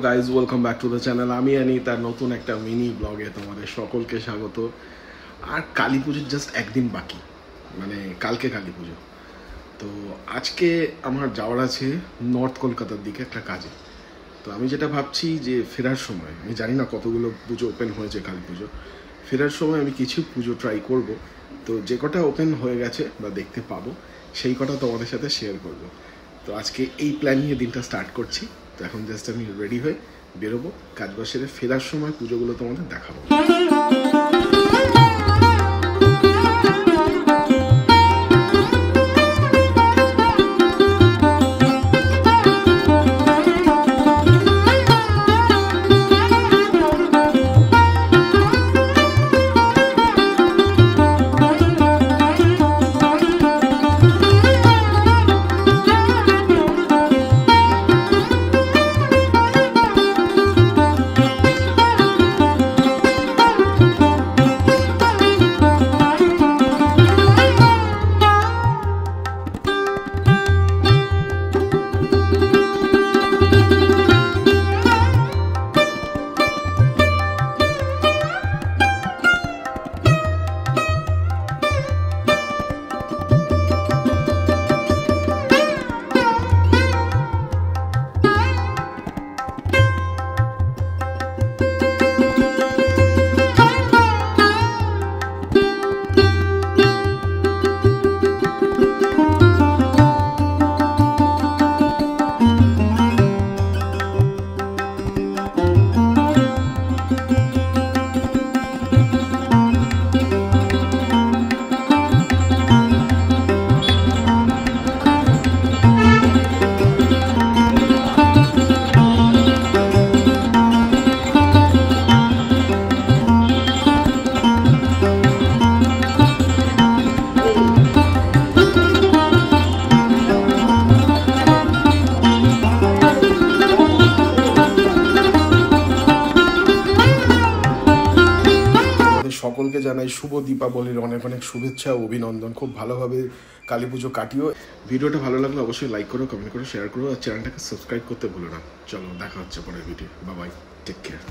Guys, welcome back to the channel. আমি আনি তার নতুন একটা মিনি ব্লগে তোমাদের সকলকে স্বাগত। আর কালী পুজোর জাস্ট একদিন বাকি, মানে কালকে কালী পুজো। তো আজকে আমার যাওয়ার আছে নর্থ কলকাতার দিকে একটা কাজে। তো আমি যেটা ভাবছি যে ফেরার সময়, আমি জানি না কতগুলো পুজো ওপেন হয়েছে কালী পুজো, ফেরার সময় আমি কিছু পুজো ট্রাই করব। তো যে কটা ওপেন হয়ে গেছে বা দেখতে পাবো সেই কটা তোমাদের সাথে শেয়ার করব। তো আজকে এই প্ল্যান নিয়ে দিনটা স্টার্ট করছি। তো এখন জাস্ট আমি রেডি হয়ে বেরোবো, কাজবাজ সেরে ফেরার সময় পুজোগুলো তোমাদের দেখাবো। সকলকে জানাই শুভ দীপাবলির অনেক অনেক শুভেচ্ছা ও অভিনন্দন। খুব ভালোভাবে কালী পুজো কাটিও। ভিডিওটা ভালো লাগলে অবশ্যই লাইক করো, কমেন্ট করো, শেয়ার করো, আর চ্যানেলটাকে সাবস্ক্রাইব করতে ভুলো না। চলো দেখা হচ্ছে পরের video. Bye bye, take care.